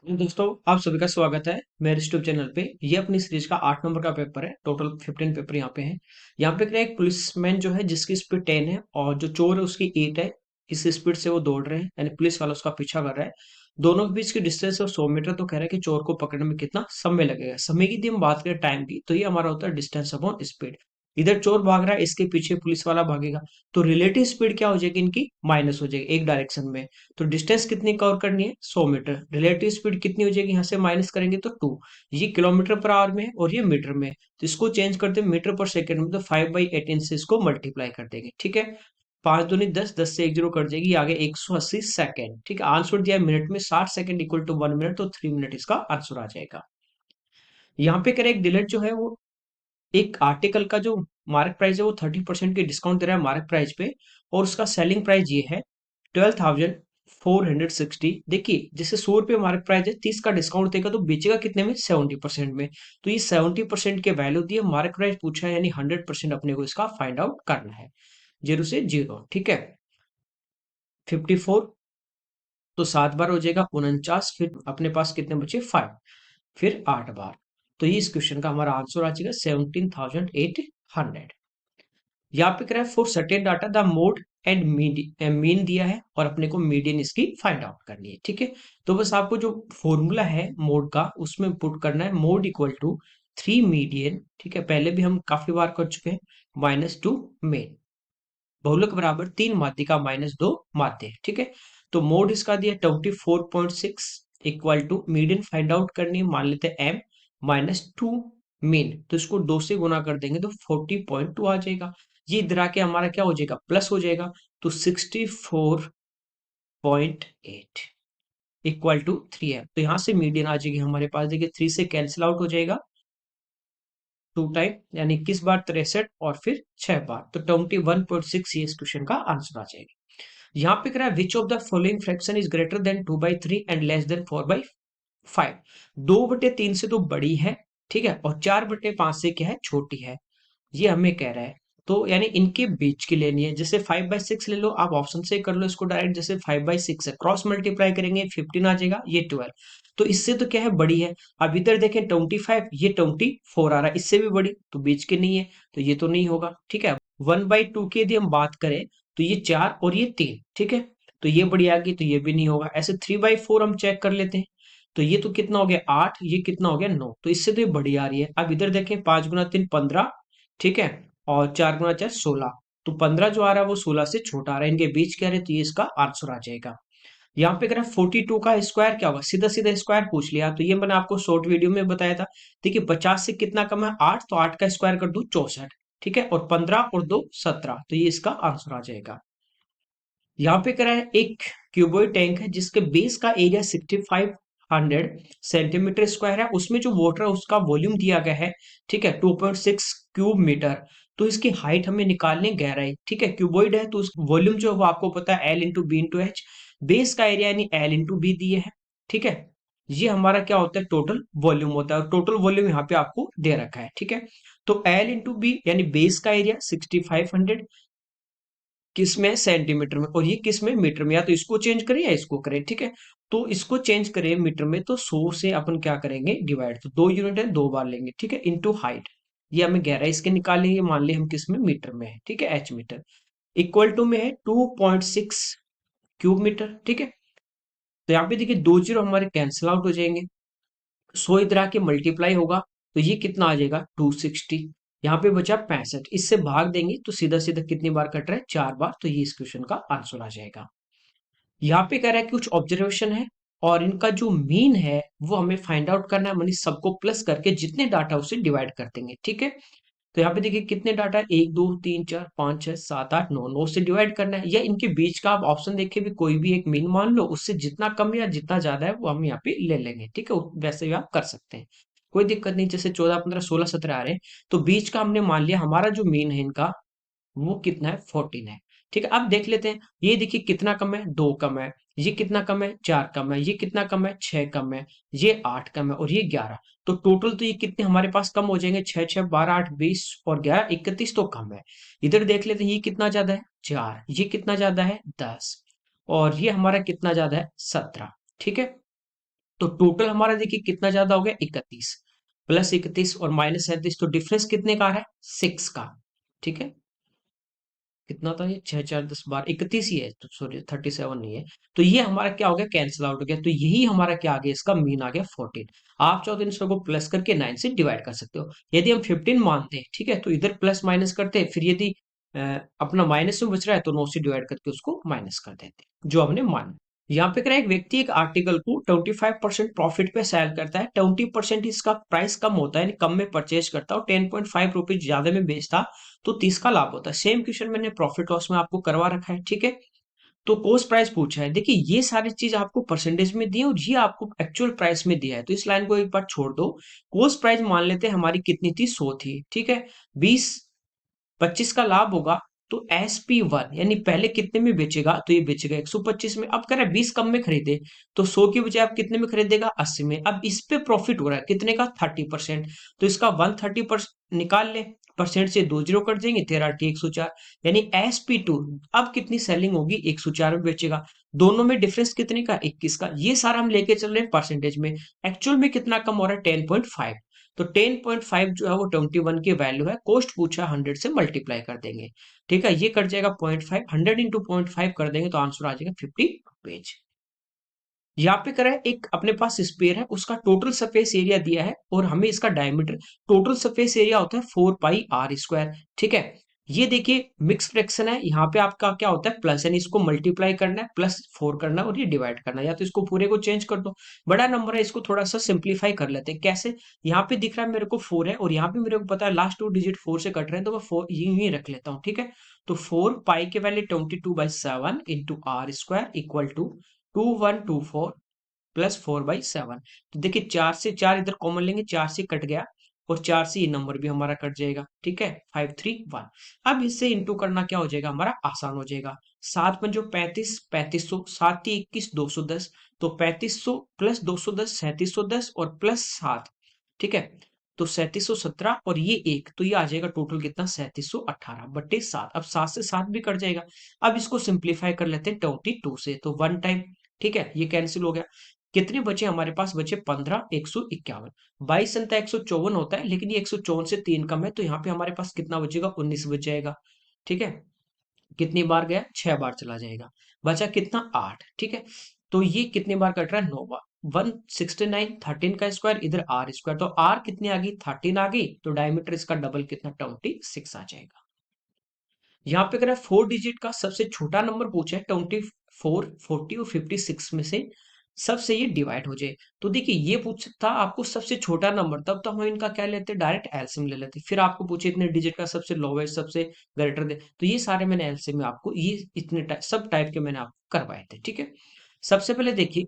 दोस्तों, आप सभी का स्वागत है मेरे यूट्यूब चैनल पे। ये अपनी सीरीज का 8 नंबर का पेपर है। टोटल 15 पेपर यहाँ पे हैं। यहाँ पे क्या है, एक पुलिसमैन जो है जिसकी स्पीड 10 है और जो चोर है उसकी 8 है। इस स्पीड से वो दौड़ रहे हैं, यानी पुलिस वाला उसका पीछा कर रहा है। दोनों के बीच की डिस्टेंस है 100 मीटर। तो कह रहा है कि चोर को पकड़ने में कितना समय लगेगा। समय की यदि हम बात करें टाइम की, तो ये हमारा होता है डिस्टेंस अपॉन स्पीड। इधर चोर भाग रहा है, इसके पीछे पुलिस वाला भागेगा। तो रिलेटिव स्पीड क्या हो जाएगी, इनकी माइनस हो जाएगी एक डायरेक्शन में। तो डिस्टेंस कितनी कवर करनी है, 100 मीटर। रिलेटिव स्पीड कितनी हो जाएगी, यहाँ से माइनस करेंगे तो 2। ये किलोमीटर पर आवर में है और ये मीटर में है। तो इसको चेंज करते हैं मीटर पर सेकंड में, तो 5/18 से इसको मल्टीप्लाई कर देंगे। ठीक है, 5 दूनी 10, 10 से एक जीरो कट जाएगी, आगे 180 सेकंड। ठीक है, आंसर दिया है मिनट में, 60 सेकंड इक्वल टू 1 मिनट, तो 3 मिनट इसका आंसर आ जाएगा। यहाँ पे करें, एक डिलीट जो है वो एक आर्टिकल का जो मार्क प्राइस है वो 30% की डिस्काउंट दे रहा है मार्क प्राइस पे। और उसका सेलिंग प्राइस ये है 12,460। देखिए, जैसे 100 रुपये मार्क प्राइस है, 30 का डिस्काउंट देगा तो बेचेगा कितने में, 70% में। तो ये 70% के वैल्यू दिए, मार्क प्राइस पूछा है, यानी 100% अपने को इसका फाइंड आउट करना है। 0 से 0। ठीक है, 54 तो 7 बार हो जाएगा 49। फिर अपने पास कितने बचे, 5। फिर 8 बार। तो ये इस क्वेश्चन का हमारा आंसर आ जाएगा 17,800। यहाँ पे कह रहा है for certain data the mode and mean दिया है और अपने को मीडियन इसकी फाइंड आउट करनी है। ठीक है, तो बस आपको जो फॉर्मूला है मोड का उसमें पुट करना है, मोड इक्वल टू 3 मीडियन। ठीक है, पहले भी हम काफी बार कर चुके हैं, -2 मेन। बहुलक बराबर 3 माध्यिका -2 माध्य। ठीक है, तो मोड इसका दिया 24.6 equal to median find out करनी है, मान लेते हैं m -2 मीन। तो इसको 2 से गुना कर देंगे तो 40.2 आ जाएगा। ये इधर आके हमारा क्या हो जाएगा, प्लस हो जाएगा। तो 64.8 इक्वल टू 3 है। तो यहाँ से मीडियन आ जाएगी हमारे पास। देखिए, 3 से कैंसिल आउट हो जाएगा 2 टाइम, यानी 21 बार 63 और फिर 6 बार, तो 21.6 ये इस क्वेश्चन का आंसर आ जाएगा। यहाँ पे कह रहा है which of the following fraction is greater than 2/3 and less than 4/5। 2/3 से तो बड़ी है, ठीक है, और 4/5 से क्या है, छोटी है। ये हमें कह रहा है। तो यानी इनके बीच की लेनी है। जैसे 5/6 ले लो, आप ऑप्शन से कर लो इसको डायरेक्ट। जैसे 5/6 है, क्रॉस मल्टीप्लाई करेंगे 15 आ जाएगा, ये 12। तो इससे तो क्या है, बड़ी है। अब इधर देखें 25, ये 24 आ रहा है, इससे भी बड़ी, तो बीच की नहीं है, तो ये तो नहीं होगा। ठीक है, 1/2 की यदि हम बात करें तो ये 4 और ये 3। ठीक है, तो ये बड़ी आ गई, तो ये भी नहीं होगा। ऐसे 3/4 हम चेक कर लेते हैं। तो ये तो कितना हो गया 8, ये कितना हो गया 9, तो इससे तो ये बड़ी आ रही है। अब इधर देखें 5 गुना 3 15। ठीक है, और 4 गुना 4 16। तो 15 जो आ रहा है वो 16 से छोटा आ रहा है, इनके बीच क्या है, तो ये इसका आंसर आ जाएगा। यहाँ पे अगर 42 का स्क्वायर क्या होगा, सीधा सीधा स्क्वायर पूछ लिया, तो ये मैंने आपको शॉर्ट वीडियो में बताया था। देखिए, 50 से कितना कम है, 8, तो 8 का स्क्वायर कर दो 64। ठीक है, और 15 और 2 17, तो ये इसका आंसर आ जाएगा। यहाँ पे कह रहा है एक क्यूबॉइड टैंक है जिसके बेस का एरिया 6500 सेंटीमीटर स्क्वायर है। उसमें जो वाटर है उसका वॉल्यूम दिया गया है, ठीक है, 2.6 क्यूब मीटर। तो इसकी हाइट हमें निकालनी है, गहराई। ठीक है, क्यूबॉइड है तो उसका वॉल्यूम जो है वो आपको पता है L × B × H। बेस का एरिया यानी L × B दिए है। ठीक है, ये हमारा क्या होता है, टोटल वॉल्यूम होता है, और टोटल वॉल्यूम यहाँ पे आपको दे रखा है। ठीक है, तो L × B यानी बेस का एरिया 6500 किस में, सेंटीमीटर में, और ये किस में, मीटर में। या तो इसको चेंज करें या इसको करें। ठीक है, तो इसको चेंज करें मीटर में, तो 100 से अपन क्या करेंगे, डिवाइड। तो 2 यूनिट है, 2 बार लेंगे। ठीक है, इनटू हाइट। ये हमें गहराई इसके निकालेंगे, मान ले हम किस में, मीटर में है। ठीक है, एच मीटर। इक्वल टू में है 2.6 क्यूब मीटर। ठीक है, तो यहाँ पे देखिए 2 जीरो हमारे कैंसिल आउट हो जाएंगे। 100 इधर आके मल्टीप्लाई होगा, तो ये कितना आ जाएगा, 260। यहाँ पे बचा 65, इससे भाग देंगे तो सीधा सीधा कितनी बार कट रहा है, 4 बार। तो ये इस क्वेश्चन का आंसर आ जाएगा। यहाँ पे कह रहा है कि कुछ ऑब्जर्वेशन है और इनका जो मीन है वो हमें फाइंड आउट करना है। मतलब सबको प्लस करके जितने डाटा उसे डिवाइड कर देंगे। ठीक है, तो यहाँ पे देखिए कितने डाटा है, 1 2 3 4 5 6 7 8 9, 9 से डिवाइड करना है, या इनके बीच का आप ऑप्शन देखे भी कोई भी एक मीन मान लो, उससे जितना कम या जितना ज्यादा है वो हम यहाँ पे ले लेंगे। ठीक है, वैसे भी आप कर सकते हैं, कोई दिक्कत नहीं। जैसे 14 15 16 17 आ रहे हैं, तो बीच का हमने मान लिया, हमारा जो मीन है इनका वो कितना है, 14 है। ठीक है, अब देख लेते हैं। ये देखिए कितना कम है, 2 कम है। ये कितना कम है, 4 कम है। ये कितना कम है, 6 कम है। ये 8 कम है और ये 11। तो टोटल तो ये कितने हमारे पास कम हो जाएंगे, 6 6 12 8 20 और 11 31 तो कम है। इधर देख लेते हैं, ये कितना ज्यादा है, 4। ये कितना ज्यादा है, 10। और ये हमारा कितना ज्यादा है, 17। ठीक है, तो टोटल हमारा देखिए कितना ज्यादा हो गया, 31 प्लस 31 और माइनस 37, तो डिफरेंस कितने का आ रहा है, 6 का। ठीक है, कितना था ये, 6 4 10 12 31 ही है, तो सॉरी 37 नहीं है। तो ये हमारा क्या हो गया, कैंसिल आउट हो गया, तो यही हमारा क्या आ गया, इसका मीन आ गया 14। आप चाहो तो इन सबको प्लस करके 9 से डिवाइड कर सकते हो। यदि हम 15 मानते हैं, ठीक है, तो इधर प्लस माइनस करते हैं, फिर यदि अपना माइनस में बच रहा है तो 9 से डिवाइड करके उसको माइनस कर देते हैं, जो हमने माना। यहाँ पे क्या है, एक व्यक्ति एक आर्टिकल को 25% प्रॉफिट पे सेल करता है, 20% इसका प्राइस कम होता है, यानी कम में परचेज करता है, और 10.5 रुपीज ज्यादा में बेचता, तो 30 का लाभ होता है। सेम क्वेश्चन मैंने प्रॉफिट लॉस में आपको करवा रखा है, ठीक है। तो कॉस्ट प्राइस पूछा है, देखिए ये सारी चीज आपको परसेंटेज में दी है और ये आपको एक्चुअल प्राइस में दिया है, तो इस लाइन को एक बार छोड़ दो। कॉस्ट प्राइस मान लेते हैं हमारी कितनी थी, 100 थी, ठीक है। 20 25 का लाभ होगा, तो SP1 यानी पहले कितने में बेचेगा, तो ये बेचेगा 125 में। अब कह रहा है 20 कम में खरीदे, तो 100 की बजाय आप कितने में खरीदेगा, 80 में। अब इस पे प्रॉफिट हो रहा है कितने का, 30%, तो इसका 130% निकाल ले, परसेंट से 2 जीरो कट जाएंगे, 13 104, यानी SP2 अब कितनी सेलिंग होगी, 104 में बेचेगा। दोनों में डिफरेंस कितने का, 21 का। ये सारा हम लेके चल रहे हैं परसेंटेज में, एक्चुअल में कितना कम हो रहा है, 10.5। तो 10.5 जो है वो 21 की वैल्यू है, कॉस्ट पूछा 100 से मल्टीप्लाई कर देंगे, ठीक है। ये कट जाएगा 0.5, 100 इंटू 0.5 कर देंगे तो आंसर आ जाएगा 50 रुपीज। यहाँ पे करा है, एक अपने पास स्पेयर है, उसका टोटल सरफेस एरिया दिया है और हमें इसका डायमीटर, टोटल सरफेस एरिया होता है 4 पाई r स्क्वायर, ठीक है। ये देखिए मिक्स फ्रैक्शन है, यहाँ पे आपका क्या होता है, प्लस, यानी इसको मल्टीप्लाई करना है, +4 करना है और ये डिवाइड करना है, या तो इसको पूरे को चेंज कर दो। बड़ा नंबर है, इसको थोड़ा सा सिंप्लीफाई कर लेते हैं, कैसे। यहाँ पे दिख रहा है मेरे को 4 है, और यहाँ पे मेरे को पता है लास्ट 2 डिजिट 4 से कट रहे हैं, तो मैं 4 यूं ही रख लेता हूँ, ठीक है। तो 4 पाई के value 22/7 into r square equal to 2124 +4/7। तो देखिए 4 से 4 इधर कॉमन लेंगे, 4 से कट गया, और 4 से ये नंबर भी हमारा कट जाएगा, ठीक है, 531। अब इससे इंटू करना क्या हो जाएगा हमारा, आसान हो जाएगा। 7 पंजो 35, 3500, 7 × 21 210, तो 3500 + 210 3710 और +7, ठीक है। तो 3717 और ये एक, तो ये आ जाएगा टोटल कितना, 3718/7। अब 7 से 7 भी कट जाएगा। अब इसको सिंप्लीफाई कर लेते हैं 22 से, तो 1 टाइम, ठीक है, ये कैंसिल हो गया। कितने बचे हमारे पास, बचे 15, 151। 22 संता 154 होता है, लेकिन ये 154 से 3 कम है, तो यहाँ पे हमारे पास कितना बचेगा, 19 बच जाएगा, ठीक है। कितनी बार गया, 6 बार चला जाएगा, बचा कितना, 8, ठीक है। तो ये कितनी बार कट रहा है, 9 बार। 169, 13 का स्क्वायर, इधर आर स्क्वायर, तो आर कितनी आ गई, 13 आ गई, तो डायमीटर इसका डबल कितना, 26 आ जाएगा। यहाँ पे अगर 4 डिजिट का सबसे छोटा नंबर पूछा है, 24, 40 और 56 में से सबसे ये डिवाइड हो जाए, तो देखिए ये पूछता आपको सबसे छोटा नंबर, तब तो हम इनका क्या लेते, डायरेक्ट एलसीएम ले लेते। फिर आपको पूछे इतने डिजिट का सबसे लोवेस्ट, सबसे ग्रेटर दे, तो ये सारे मैंने एलसीएम में आपको ये इतने सब टाइप के मैंने आपको करवाए थे, ठीक है। सबसे पहले देखिए,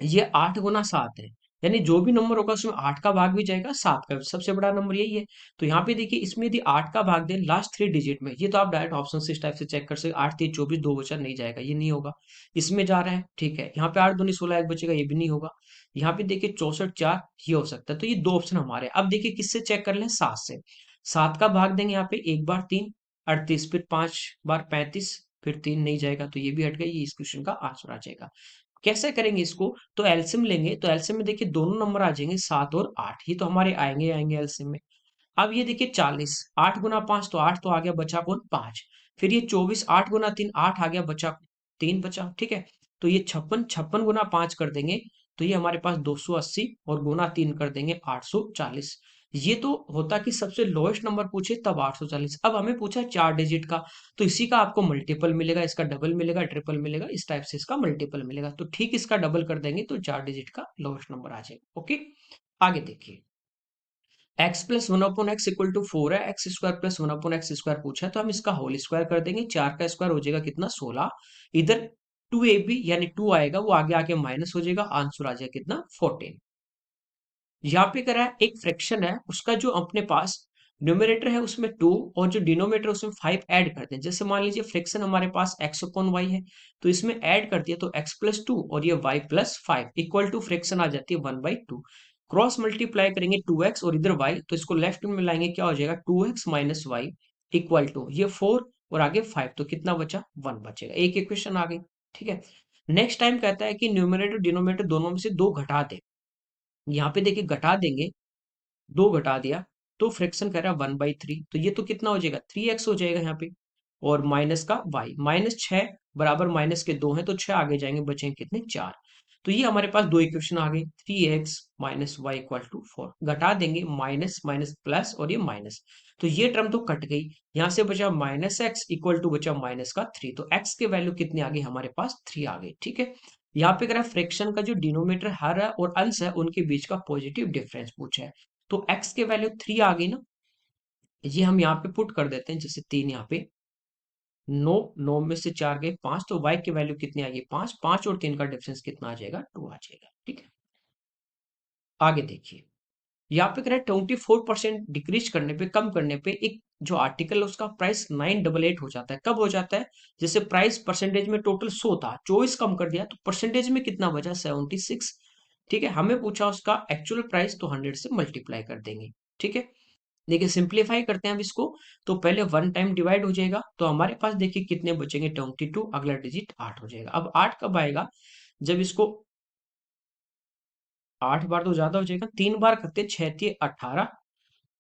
ये 8 × 7 है, यानी जो भी नंबर होगा उसमें 8 का भाग भी जाएगा, 7 का भी। सबसे बड़ा नंबर यही है। तो यहाँ पे देखिए, इसमें यदि 8 का भाग दें लास्ट 3 डिजिट में, ये तो आप डायरेक्ट ऑप्शन से इस टाइप से चेक कर सकते, 8 3 24, 2 बचा, नहीं जाएगा, ये नहीं होगा। इसमें जा रहा है, ठीक है। यहाँ पे 8 दूनी 16, 1 बचेगा, ये भी नहीं होगा। यहाँ पे देखिए 64 4, ये हो सकता है, तो ये 2 ऑप्शन हमारे। अब देखिए किससे चेक कर लें, 7 से। 7 का भाग देंगे यहाँ पे, 1 बार 3 38, फिर 5 बार 35, फिर 3 नहीं जाएगा, तो ये भी हट गई, ये इस क्वेश्चन का आंसर आ जाएगा। कैसे करेंगे इसको, तो एलसीएम लेंगे, तो एलसीएम में देखिए दोनों नंबर आ जाएंगे, 7 और 8, ये तो हमारे आएंगे आएंगे एलसीएम में। अब ये देखिए 40, 8 × 5, तो 8 तो आ गया, बचा कौन, 5। फिर ये 24, 8 × 3, 8 आ गया, बचा 3 बचा, ठीक है। तो ये 56, 56 × 5 कर देंगे, तो ये हमारे पास 280, और गुना 3 कर देंगे 840। ये तो होता कि सबसे लोएस्ट नंबर पूछे तब 840। अब हमें पूछा 4 डिजिट का, तो इसी का आपको मल्टीपल मिलेगा, इसका डबल मिलेगा, ट्रिपल मिलेगा, इस टाइप से इसका मल्टीपल मिलेगा, तो ठीक इसका डबल कर देंगे तो 4 डिजिट का लोएस्ट नंबर आ जाएगा, ओके। आगे देखिए, x+1/x = 4 है, x² + 1/x² पूछा है, तो हम इसका होल स्क्वायर कर देंगे, 4 का स्क्वायर हो जाएगा कितना, 16। इधर 2ab यानी 2 आएगा, वो आगे आके माइनस हो जाएगा, आंसर आ जाएगा कितना, 14। यहाँ पे करा है, एक फ्रैक्शन है, उसका जो अपने पास न्यूमरेटर है उसमें 2 और जो डिनोमिनेटर उसमें 5 ऐड करते हैं। जैसे मान लीजिए फ्रैक्शन हमारे पास x/y है, तो इसमें ऐड कर दिया, तो x+2 और ये y+5 इक्वल टू फ्रैक्शन आ जाती है 1/2। क्रॉस मल्टीप्लाई करेंगे 2x और इधर y, तो इसको लेफ्ट में लाएंगे, क्या हो जाएगा, 2x - y इक्वल टू ये 4 और आगे 5, तो कितना बचा, 1 बचेगा। एक इक्वेशन आ गई, ठीक है। नेक्स्ट टाइम कहता है कि न्यूमरेटर डिनोमिनेटर दोनों में से दो घटा दे। यहाँ पे देखिए घटा देंगे, दो घटा दिया तो फ्रैक्शन कह रहा है 1/3, तो ये तो कितना हो जाएगा 3x हो जाएगा यहाँ पे, और माइनस का y, -6 बराबर माइनस के 2 हैं तो 6 आगे जाएंगे, बचेंगे कितने 4। तो ये हमारे पास दो इक्वेशन आ गई, 3x minus Y equal to 4। घटा देंगे माइनस माइनस प्लस और ये माइनस, तो ये टर्म तो कट गई। यहाँ से बचा -x इक्वल टू बचा माइनस का 3, तो x के वैल्यू कितने आ गई हमारे पास 3 आ गई। ठीक है, यहाँ पे अगर फ्रैक्शन का जो डिनोमिनेटर हर है और अंश है उनके बीच का पॉजिटिव डिफरेंस पूछा है, तो x के वैल्यू 3 आ गई ना, ये हम यहाँ पे पुट कर देते हैं, जैसे 3 यहाँ पे, 9, 9 में से 4 गए 5, तो y की वैल्यू कितनी आ गई 5, 5 और 3 का डिफरेंस कितना आ जाएगा 2 आ जाएगा। ठीक है, आगे देखिए, यहाँ पे कह रहा है 24% डिक्रीज करने पे, कम करने पे एक जो आर्टिकल है उसका प्राइस 988 हो जाता है। कब हो जाता है, जैसे प्राइस परसेंटेज में टोटल 100 था, 24 कम कर दिया तो परसेंटेज में कितना बचा 76। ठीक है, हमें पूछा उसका एक्चुअल प्राइस, तो 100 से मल्टीप्लाई कर देंगे। ठीक है, देखिए सिंप्लीफाई करते हैं अब इसको, तो पहले 1 टाइम डिवाइड हो जाएगा, तो हमारे पास देखिए कितने बचेंगे 22, अगला डिजिट 8 हो जाएगा। अब 8 कब आएगा, जब इसको 8 बार तो ज्यादा हो जाएगा, 3 बार करते 6 18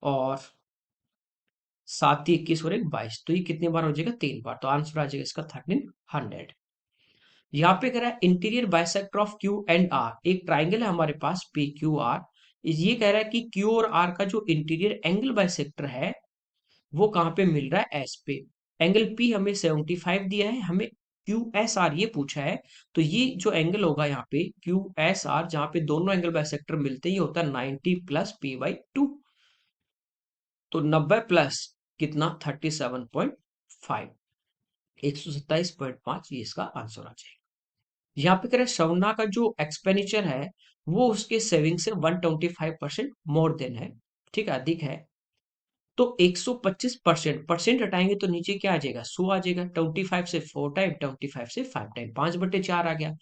और 7 21 और 1 22, तो ये कितनी बार हो जाएगा 3 बार, तो आंसर आ जाएगा इसका 1300। यहाँ पे कह रहा है interior bisector of Q and R, एक ट्राइंगल है हमारे पास पी क्यू आर, ये कह रहा है कि क्यू और आर का जो इंटीरियर एंगल बाइसेक्टर है वो कहाँ पे मिल रहा है एस पे। एंगल पी हमें 75 दिया है, हमें क्यू एस आर ये पूछा है, तो ये जो एंगल होगा यहाँ पे क्यू एस आर, जहाँ पे दोनों एंगल बाइसेक्टर मिलते हैं, ये होता है 90 प्लस पी/2, तो 90 प्लस कितना 37.5, 127.5, ये इसका आंसर आ जाएगा। यहाँ पे कह रहे हैं श्रवणा का जो एक्सपेंडिचर है वो उसके सेविंग से 125% मोर देन है, ठीक है, अधिक है, तो 125% परसेंट हटाएंगे तो नीचे क्या आ जाएगा 100 आ जाएगा, 25 से 4 टाइम, 25 से 5 टाइम, 5/4 आ गया।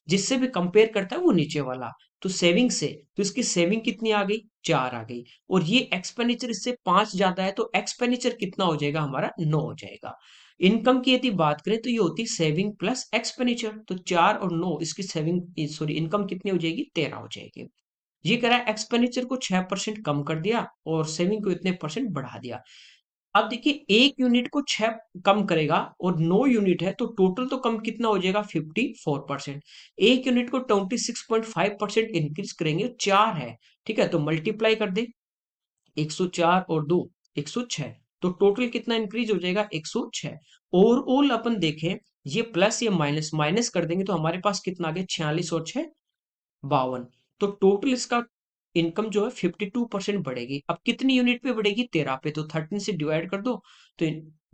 जिससे भी कंपेयर करता है वो नीचे वाला, तो सेविंग से, तो इसकी सेविंग कितनी आ गई 4 आ गई, और ये एक्सपेंडिचर इससे 5 ज्यादा है, तो एक्सपेंडिचर कितना हो जाएगा हमारा 9 हो जाएगा। इनकम की यदि बात करें तो ये होती सेविंग प्लस एक्सपेंडिचर, तो 4 और 9 इसकी सेविंग सॉरी इनकम कितनी हो जाएगी 13 हो जाएगी। ये कह रहा है एक्सपेंडिचर को 6% कम कर दिया और सेविंग को इतने परसेंट बढ़ा दिया। अब देखिए एक यूनिट को 6 कम करेगा और 9 यूनिट है, तो टोटल तो कम कितना हो जाएगा 54%। एक यूनिट को 26.5% इंक्रीज करेंगे, 4 है, ठीक है, तो मल्टीप्लाई कर दे 104 और 2 106, तो टोटल कितना इंक्रीज हो जाएगा 106। ओवरऑल अपन देखें, ये प्लस ये माइनस माइनस कर देंगे तो हमारे पास कितना आ गया 46 और 6 52, तो टोटल इसका इनकम जो है 52% बढ़ेगी। अब कितनी यूनिट पे बढ़ेगी 13 पे, तो 13 से डिवाइड कर दो, तो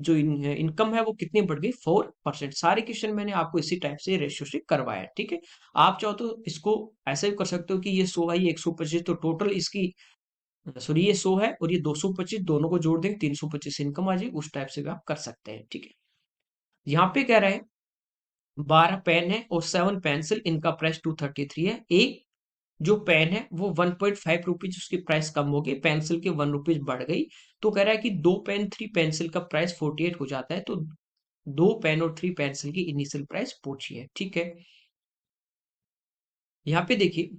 जो इनकम है वो कितनी बढ़ गई 4%। सारे क्वेश्चन मैंने आपको इसी टाइप से रेशियो से करवाया है। ठीक है, आप चाहो तो इसको ऐसे भी कर सकते हो कि ये 100 है ये 125, तो टोटल इसकी सॉरी ये 100 है और ये 225, दोनों को जोड़ देंगे 325 इनकम आ जाएगी, उस टाइप से भी आप कर सकते हैं। ठीक है, यहाँ पे कह रहे हैं 12 पेन है और 7 पेंसिल, इनका प्राइस 233 है। एक जो पेन है वो 1.5 रुपीज उसकी प्राइस कम हो गई, पेंसिल के 1 रुपीज बढ़ गई, तो कह रहा है कि 2 पेन 3 पेंसिल का प्राइस 48 हो जाता है, तो 2 पेन और 3 पेंसिल की इनिशियल प्राइस पूछी है। ठीक है, यहाँ पे देखिए,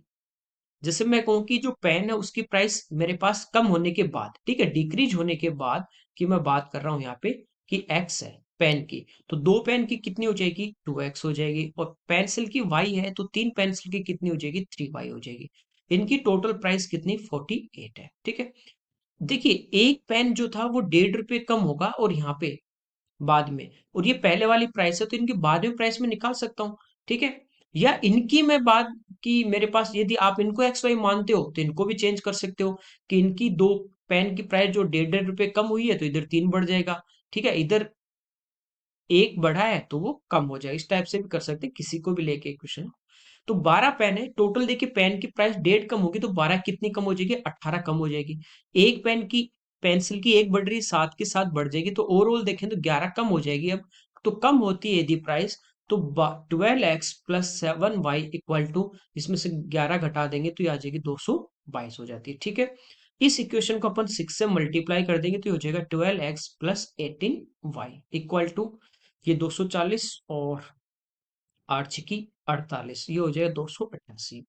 जैसे मैं कहूँ कि जो पेन है उसकी प्राइस मेरे पास कम होने के बाद, ठीक है, डिक्रीज होने के बाद की मैं बात कर रहा हूँ यहाँ पे कि एक्स है पेन की, तो 2 पेन की कितनी हो जाएगी 2x हो जाएगी, और पेंसिल की y है तो 3 पेंसिल की कितनी हो जाएगी 3y हो जाएगी। इनकी टोटल प्राइस कितनी 48 है। ठीक है, देखिए एक पेन जो था वो 1.5 रुपए कम होगा और यहाँ पे बाद में, और ये पहले वाली प्राइस है तो इनकी बाद में प्राइस में निकाल सकता हूँ। ठीक है, या इनकी मैं बात की मेरे पास यदि आप इनको एक्स वाई मानते हो तो इनको भी चेंज कर सकते हो कि इनकी 2 पेन की प्राइस जो 1.5 रुपए कम हुई है तो इधर 3 बढ़ जाएगा, ठीक है, इधर 1 बढ़ा है तो वो कम हो जाएगा, इस टाइप से भी कर सकते हैं किसी को भी लेके क्वेश्चन। तो 12 पेन है टोटल, देखिए पेन की प्राइस 1.5 कम होगी तो 12 कितनी कम हो जाएगी 18 कम हो जाएगी। एक पेन की पेंसिल की एक बढ़ रही है 7 के साथ बढ़ जाएगी, तो ओवरऑल देखें तो 11 कम हो जाएगी। अब तो कम होती है यदि प्राइस, तो 12x plus 7y equal to, इसमें से 11 घटा देंगे तो ये आ जाएगी 222 हो जाती है। ठीक है, इस इक्वेशन को अपन 6 से मल्टीप्लाई कर देंगे तो ये हो जाएगा 12x plus 18y equal to, ये 240 और 8 छिकी 48, ये हो जाएगा 288।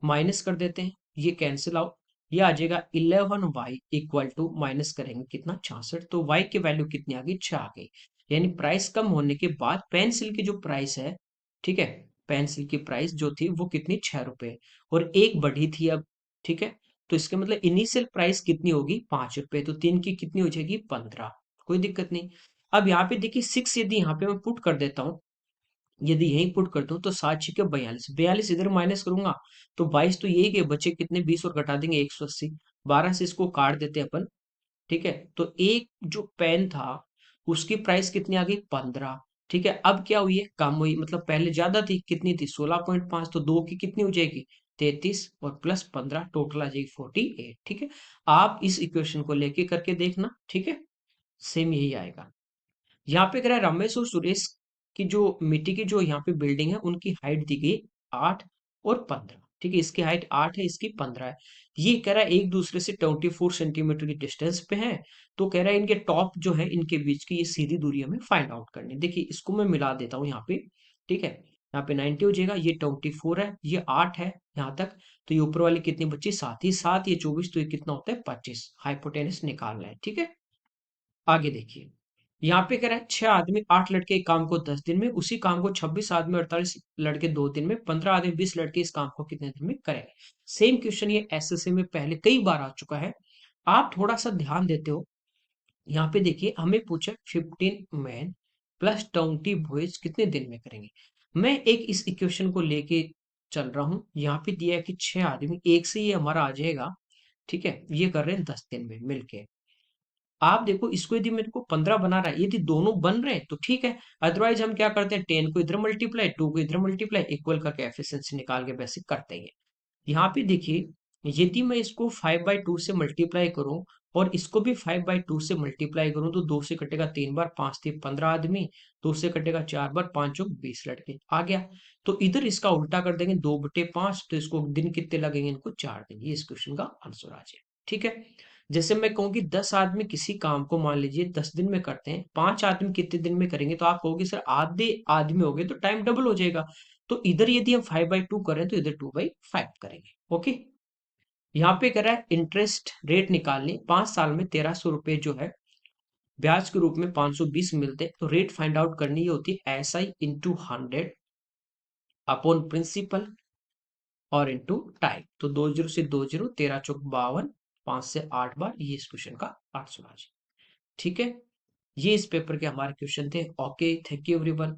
माइनस कर देते हैं, ये कैंसिल आउट, ये आ जाएगा 11y इक्वल टू, माइनस करेंगे कितना 66, तो y की वैल्यू कितनी आ गई 6 आ गई। यानी प्राइस कम होने के बाद पेंसिल की जो प्राइस है, ठीक है, पेंसिल की प्राइस जो थी वो कितनी 6 रुपए, और एक बढ़ी थी अब, ठीक है, तो इसका मतलब इनिशियल प्राइस कितनी होगी 5 रुपए, तो 3 की कितनी हो जाएगी 15, कोई दिक्कत नहीं। अब यहाँ पे देखिए 6 यदि यहाँ पे मैं पुट कर देता हूँ, यदि यहीं पुट करता हूँ तो 7 6 42, 42 इधर माइनस करूंगा तो 22, तो यही के बचे कितने 20 और घटा देंगे 180, 12 से इसको काट देते हैं अपन, ठीक है, तो एक जो पेन था उसकी प्राइस कितनी आ गई 15, ठीक है, अब क्या हुई है कम हुई, मतलब पहले ज्यादा थी, कितनी थी 16.5, तो दो की कितनी हो जाएगी 33 और प्लस 15 टोटल आ जाएगी 48, ठीक है। आप इस इक्वेशन को लेके करके देखना, ठीक है, सेम यही आएगा। यहाँ पे कह रहा है रमेश और सुरेश की जो मिट्टी की जो यहाँ पे बिल्डिंग है उनकी हाइट दी गई 8 और 15, ठीक है, इसकी हाइट 8 है, इसकी 15 है। ये कह रहा है एक दूसरे से 24 सेंटीमीटर की डिस्टेंस पे है, तो कह रहा है इनके टॉप जो है इनके बीच की ये सीधी दूरी हमें फाइंड आउट करनी है। देखिए इसको मैं मिला देता हूँ यहाँ पे, ठीक है, यहाँ पे 90 हो जाएगा, ये 24 है, ये 8 है यहाँ तक, तो ये ऊपर वाली कितनी बची 7 ही 7, ये 24, तो ये कितना होता है 25, हाइपोटेनस निकालना है, ठीक है। आगे देखिए, यहाँ पे कह रहा है 6 आदमी 8 लड़के एक काम को 10 दिन में, उसी काम को 26 आदमी 48 लड़के 2 दिन में, 15 आदमी 20 लड़के इस काम को कितने दिन में करेंगे। सेम क्वेश्चन ये एसएससी में पहले कई बार आ चुका है, आप थोड़ा सा ध्यान देते हो। यहाँ पे देखिए हमें पूछा 15 मैन प्लस 20 बॉयज कितने दिन में करेंगे। मैं एक इस इक्वेशन को लेके चल रहा हूँ, यहाँ पे दिया है कि 6 आदमी एक से ये हमारा आ जाएगा, ठीक है, ये कर रहे हैं 10 दिन में मिलके। आप देखो इसको यदि मेरे को 15 बना रहा है, यदि दोनों बन रहे हैं तो ठीक है, अदरवाइज हम क्या करते हैं 10 को इधर मल्टीप्लाई 2 को इधर मल्टीप्लाई इक्वल करके एफिशिएंसी निकाल के बेसिक करते हैं। यहाँ पे देखिए यदि मैं इसको 5/2 से मल्टीप्लाई करूं और इसको भी 5/2 से मल्टीप्लाई करूं, तो 2 से कटेगा 3 बार, 5 से 15 आदमी, 2 से कटेगा 4 बार, 5 चौक 20 लड़के आ गया। तो इधर इसका उल्टा कर देंगे 2/5, तो इसको दिन कितने लगेंगे, इनको 4 दिन, ये इस क्वेश्चन का आंसर आ जाए, ठीक है। जैसे मैं कहूँ कि 10 आदमी किसी काम को मान लीजिए 10 दिन में करते हैं, 5 आदमी कितने दिन में करेंगे, तो आप कहोगे सर आधे आदमी हो गए तो टाइम डबल हो जाएगा, तो इधर यदि हम 5/2 करें तो इधर 2/5 करेंगे, ओके। यहाँ पे कह रहा है इंटरेस्ट रेट निकालनी, 5 साल में 1300 रुपए जो है ब्याज के रूप में 520 मिलते हैं, तो रेट फाइंड आउट करनी ये होती है SI इंटू 100 अपॉन प्रिंसिपल और इंटू टाइम, तो 20 से 20, 13 चौक 52, 5 से 8 बार, ये इस क्वेश्चन का आंसर आ जाए, ठीक है। ये इस पेपर के हमारे क्वेश्चन थे, ओके, थैंक यू एवरीवन।